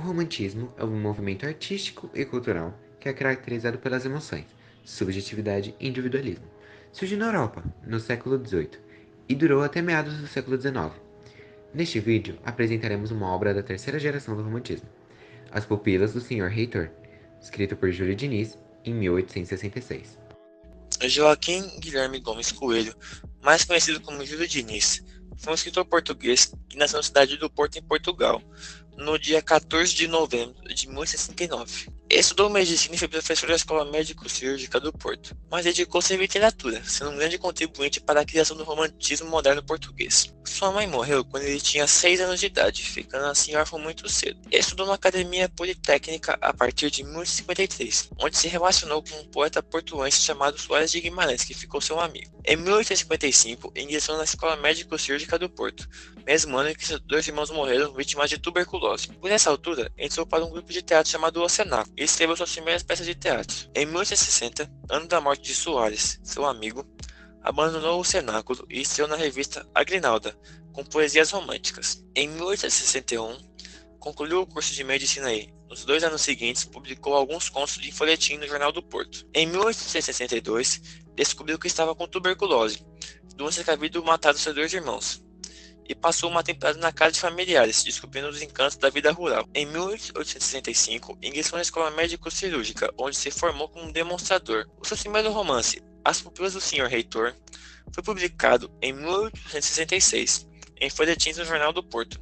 romantismo é um movimento artístico e cultural que é caracterizado pelas emoções, subjetividade e individualismo. Surgiu na Europa, no século XVIII, e durou até meados do século XIX. Neste vídeo, apresentaremos uma obra da terceira geração do romantismo, As Pupilas do Sr. Heitor, escrito por Júlio Diniz em 1866. Joaquim Guilherme Gomes Coelho, mais conhecido como Júlio Diniz, foi um escritor português que nasceu na cidade do Porto, em Portugal, no dia 14 de novembro de 1869. Estudou medicina e foi professor da Escola Médico-Cirúrgica do Porto, mas dedicou-se à literatura, sendo um grande contribuinte para a criação do romantismo moderno português. Sua mãe morreu quando ele tinha 6 anos de idade, ficando assim órfão muito cedo. Estudou na Academia Politécnica a partir de 1853, onde se relacionou com um poeta portuense chamado Soares de Guimarães, que ficou seu amigo. Em 1855, ingressou na Escola Médico-Cirúrgica do Porto, mesmo ano em que seus 2 irmãos morreram vítimas de tuberculose. Por essa altura, entrou para um grupo de teatro chamado O Cenáculo e escreveu suas primeiras peças de teatro. Em 1860, ano da morte de Soares, seu amigo, abandonou o cenáculo e estreou na revista A Grinalda, com poesias românticas. Em 1861, concluiu o curso de medicina e, nos 2 anos seguintes, publicou alguns contos de folhetim no Jornal do Porto. Em 1862, descobriu que estava com tuberculose, doença que havia matado seus 2 irmãos, e passou uma temporada na casa de familiares, descobrindo os encantos da vida rural. Em 1865, ingressou na Escola Médico-Cirúrgica, onde se formou como demonstrador. O seu primeiro romance, As Pupilas do Sr. Heitor, foi publicado em 1866, em folhetins no Jornal do Porto,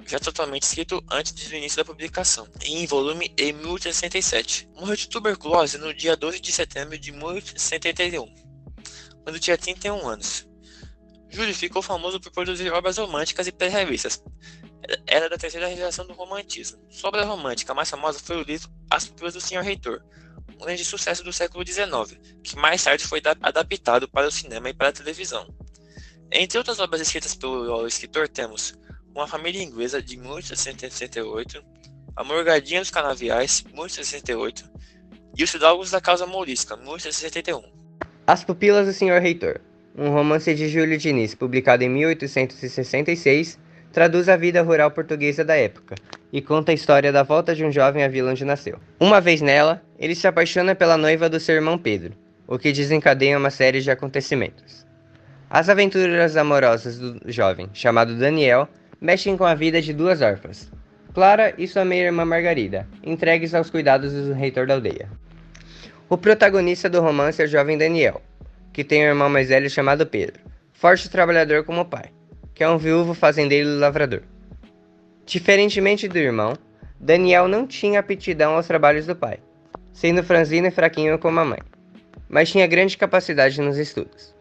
já totalmente escrito antes do início da publicação, e em volume em 1867. Morreu de tuberculose no dia 12 de setembro de 1871, quando tinha 31 anos. Júlio ficou famoso por produzir obras românticas e pré-realistas. Era da terceira geração do romantismo. Sua obra romântica mais famosa foi o livro As Pupilas do Sr. Heitor, um grande sucesso do século XIX, que mais tarde foi adaptado para o cinema e para a televisão. Entre outras obras escritas pelo escritor temos Uma Família Inglesa, de 1868, A Morgadinha dos Canaviais, 1868, e Os Fidalgos da Causa Mourisca, 1861. As Pupilas do Sr. Heitor, um romance de Júlio Diniz, publicado em 1866, traduz a vida rural portuguesa da época e conta a história da volta de um jovem à vila onde nasceu. Uma vez nela, ele se apaixona pela noiva do seu irmão Pedro, o que desencadeia uma série de acontecimentos. As aventuras amorosas do jovem, chamado Daniel, mexem com a vida de 2 órfãs, Clara e sua meia-irmã Margarida, entregues aos cuidados do reitor da aldeia. O protagonista do romance é o jovem Daniel, que tem um irmão mais velho chamado Pedro, forte trabalhador como o pai, que é um viúvo fazendeiro e lavrador. Diferentemente do irmão, Daniel não tinha aptidão aos trabalhos do pai, sendo franzino e fraquinho como a mãe, mas tinha grande capacidade nos estudos.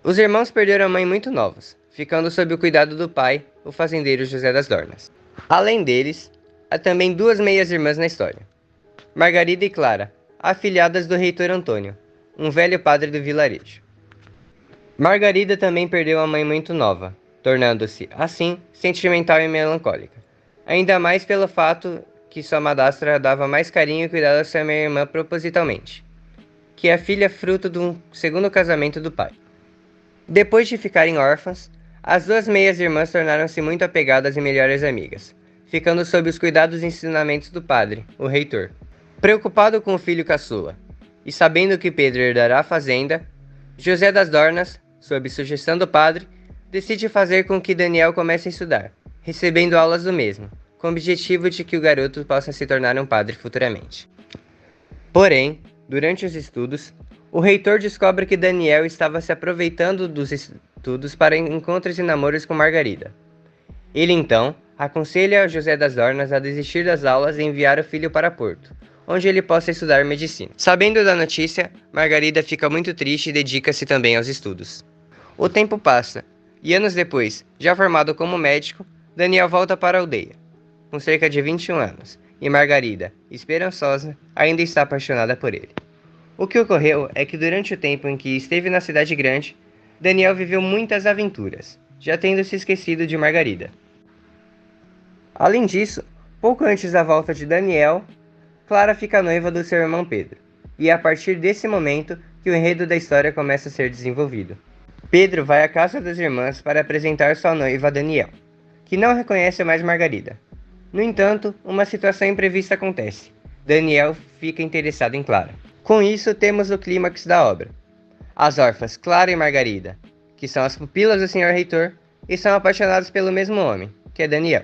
Os irmãos perderam a mãe muito novos, ficando sob o cuidado do pai, o fazendeiro José das Dornas. Além deles, há também 2 meias-irmãs na história, Margarida e Clara, afilhadas do reitor Antônio, um velho padre do vilarejo. Margarida também perdeu a mãe muito nova, tornando-se, assim, sentimental e melancólica, ainda mais pelo fato que sua madrasta dava mais carinho e cuidado à sua meia-irmã propositalmente, que é a filha fruto de um segundo casamento do pai. Depois de ficarem órfãs, as 2 meias-irmãs tornaram-se muito apegadas e melhores amigas, ficando sob os cuidados e ensinamentos do padre, o reitor. Preocupado com o filho caçula, e sabendo que Pedro herdará a fazenda, José das Dornas, sob sugestão do padre, decide fazer com que Daniel comece a estudar, recebendo aulas do mesmo, com o objetivo de que o garoto possa se tornar um padre futuramente. Porém, durante os estudos, o reitor descobre que Daniel estava se aproveitando dos estudos para encontros e namoros com Margarida. Ele então aconselha José das Dornas a desistir das aulas e enviar o filho para Porto, onde ele possa estudar medicina. Sabendo da notícia, Margarida fica muito triste e dedica-se também aos estudos. O tempo passa, e anos depois, já formado como médico, Daniel volta para a aldeia, com cerca de 21 anos, e Margarida, esperançosa, ainda está apaixonada por ele. O que ocorreu é que durante o tempo em que esteve na cidade grande, Daniel viveu muitas aventuras, já tendo se esquecido de Margarida. Além disso, pouco antes da volta de Daniel, Clara fica noiva do seu irmão Pedro, e é a partir desse momento que o enredo da história começa a ser desenvolvido. Pedro vai à casa das irmãs para apresentar sua noiva a Daniel, que não reconhece mais Margarida. No entanto, uma situação imprevista acontece. Daniel fica interessado em Clara. Com isso, temos o clímax da obra. As órfãs Clara e Margarida, que são as pupilas do Sr. Reitor, e são apaixonadas pelo mesmo homem, que é Daniel.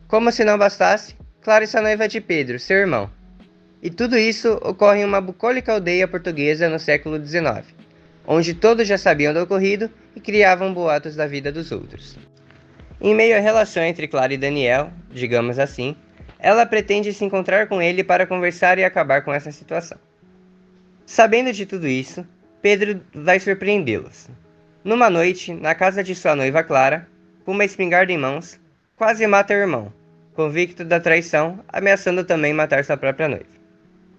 Como se não bastasse, Clara está noiva de Pedro, seu irmão. E tudo isso ocorre em uma bucólica aldeia portuguesa no século XIX, onde todos já sabiam do ocorrido e criavam boatos da vida dos outros. Em meio à relação entre Clara e Daniel, digamos assim, ela pretende se encontrar com ele para conversar e acabar com essa situação. Sabendo de tudo isso, Pedro vai surpreendê-los. Numa noite, na casa de sua noiva Clara, com uma espingarda em mãos, quase mata o irmão, convicto da traição, ameaçando também matar sua própria noiva.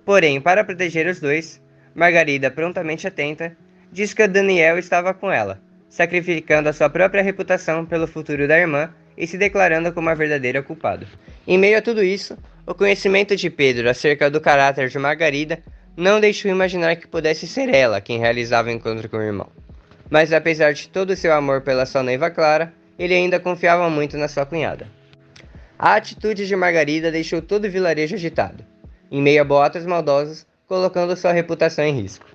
Porém, para proteger os dois, Margarida, prontamente atenta, diz que Daniel estava com ela, sacrificando a sua própria reputação pelo futuro da irmã e se declarando como a verdadeira culpada. Em meio a tudo isso, o conhecimento de Pedro acerca do caráter de Margarida não deixou imaginar que pudesse ser ela quem realizava o encontro com o irmão. Mas apesar de todo o seu amor pela sua noiva Clara, ele ainda confiava muito na sua cunhada. A atitude de Margarida deixou todo o vilarejo agitado, em meio a boatos maldosos, colocando sua reputação em risco.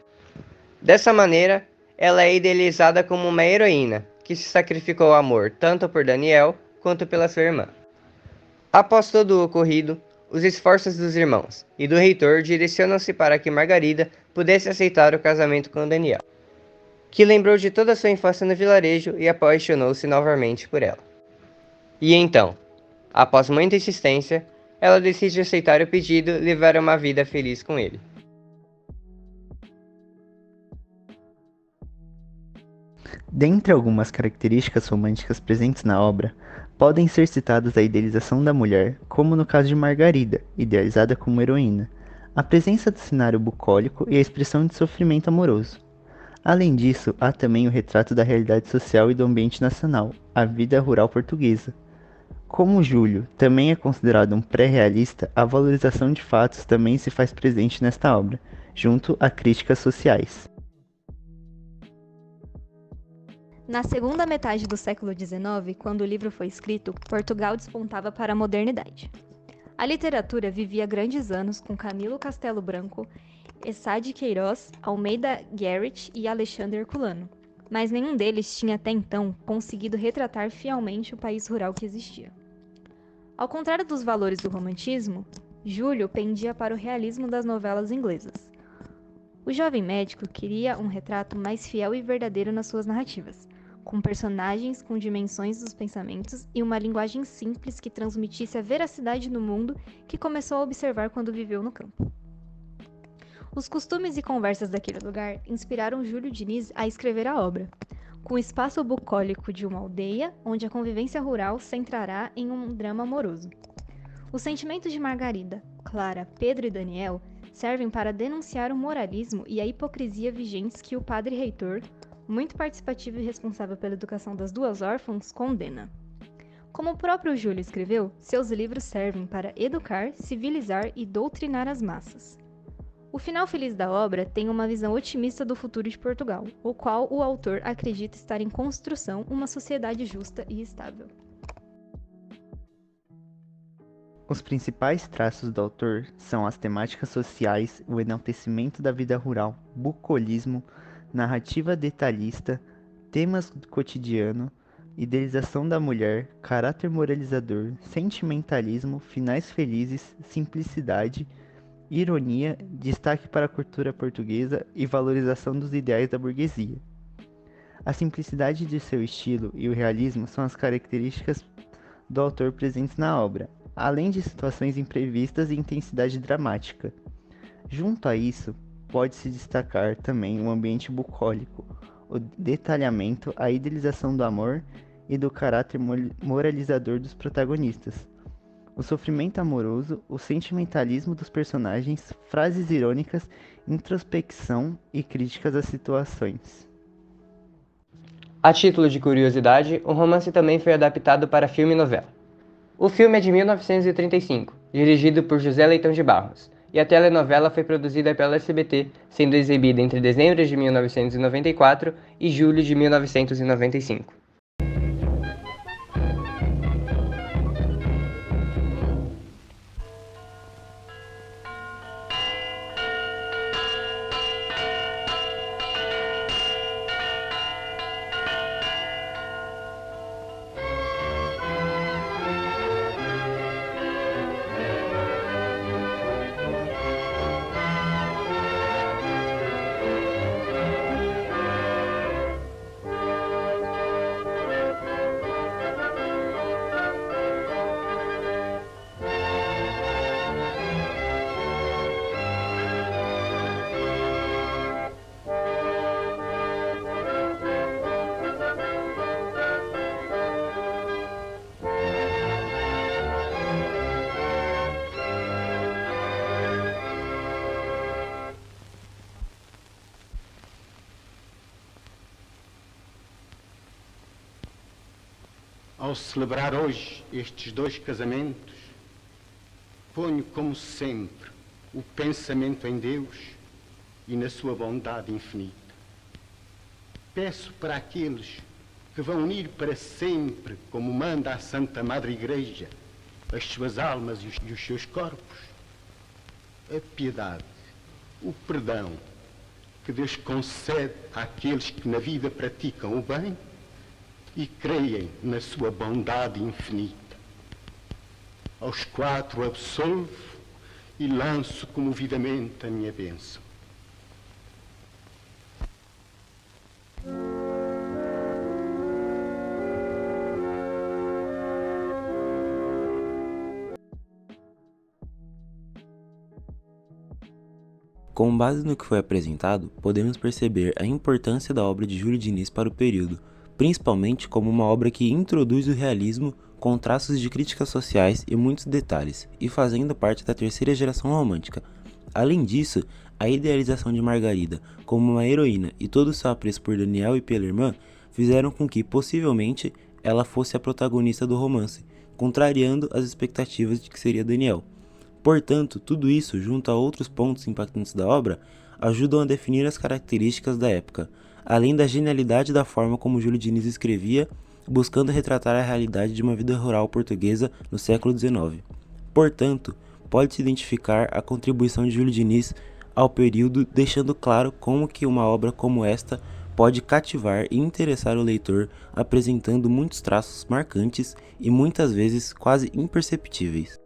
Dessa maneira, ela é idealizada como uma heroína, que se sacrificou ao amor tanto por Daniel quanto pela sua irmã. Após todo o ocorrido, os esforços dos irmãos e do reitor direcionam-se para que Margarida pudesse aceitar o casamento com Daniel, que lembrou de toda a sua infância no vilarejo e apaixonou-se novamente por ela. E então, após muita insistência, ela decide aceitar o pedido e levar uma vida feliz com ele. Dentre algumas características românticas presentes na obra, podem ser citadas a idealização da mulher, como no caso de Margarida, idealizada como heroína, a presença do cenário bucólico e a expressão de sofrimento amoroso. Além disso, há também o retrato da realidade social e do ambiente nacional, a vida rural portuguesa. Como Júlio também é considerado um pré-realista, a valorização de fatos também se faz presente nesta obra, junto a críticas sociais. Na segunda metade do século XIX, quando o livro foi escrito, Portugal despontava para a modernidade. A literatura vivia grandes anos com Camilo Castelo Branco, Eçá de Queiroz, Almeida Garrett e Alexandre Herculano, mas nenhum deles tinha até então conseguido retratar fielmente o país rural que existia. Ao contrário dos valores do romantismo, Júlio pendia para o realismo das novelas inglesas. O jovem médico queria um retrato mais fiel e verdadeiro nas suas narrativas, com personagens com dimensões dos pensamentos e uma linguagem simples que transmitisse a veracidade do mundo que começou a observar quando viveu no campo. Os costumes e conversas daquele lugar inspiraram Júlio Diniz a escrever a obra, com o espaço bucólico de uma aldeia onde a convivência rural centrará em um drama amoroso. Os sentimentos de Margarida, Clara, Pedro e Daniel servem para denunciar o moralismo e a hipocrisia vigentes que o padre reitor, muito participativo e responsável pela educação das duas órfãs, condena. Como o próprio Júlio escreveu, seus livros servem para educar, civilizar e doutrinar as massas. O final feliz da obra tem uma visão otimista do futuro de Portugal, o qual o autor acredita estar em construção uma sociedade justa e estável. Os principais traços do autor são as temáticas sociais, o enaltecimento da vida rural, bucolismo, narrativa detalhista, temas do cotidiano, idealização da mulher, caráter moralizador, sentimentalismo, finais felizes, simplicidade, ironia, destaque para a cultura portuguesa e valorização dos ideais da burguesia. A simplicidade de seu estilo e o realismo são as características do autor presentes na obra, além de situações imprevistas e intensidade dramática. Junto a isso, pode-se destacar também o ambiente bucólico, o detalhamento, a idealização do amor e do caráter moralizador dos protagonistas, o sofrimento amoroso, o sentimentalismo dos personagens, frases irônicas, introspecção e críticas às situações. A título de curiosidade, o romance também foi adaptado para filme e novela. O filme é de 1935, dirigido por José Leitão de Barros, e a telenovela foi produzida pela SBT, sendo exibida entre dezembro de 1994 e julho de 1995. Ao celebrar hoje estes dois casamentos, ponho como sempre o pensamento em Deus e na sua bondade infinita. Peço para aqueles que vão unir para sempre, como manda a Santa Madre Igreja, as suas almas e os seus corpos, a piedade, o perdão que Deus concede àqueles que na vida praticam o bem e creem na sua bondade infinita. Aos quatro absolvo e lanço comovidamente a minha bênção. Com base no que foi apresentado, podemos perceber a importância da obra de Júlio Diniz para o período, principalmente como uma obra que introduz o realismo com traços de críticas sociais e muitos detalhes, e fazendo parte da terceira geração romântica. Além disso, a idealização de Margarida como uma heroína e todo o seu apreço por Daniel e pela irmã fizeram com que, possivelmente, ela fosse a protagonista do romance, contrariando as expectativas de que seria Daniel. Portanto, tudo isso, junto a outros pontos impactantes da obra, ajudam a definir as características da época, além da genialidade da forma como Júlio Diniz escrevia, buscando retratar a realidade de uma vida rural portuguesa no século XIX. Portanto, pode-se identificar a contribuição de Júlio Diniz ao período, deixando claro como que uma obra como esta pode cativar e interessar o leitor, apresentando muitos traços marcantes e muitas vezes quase imperceptíveis.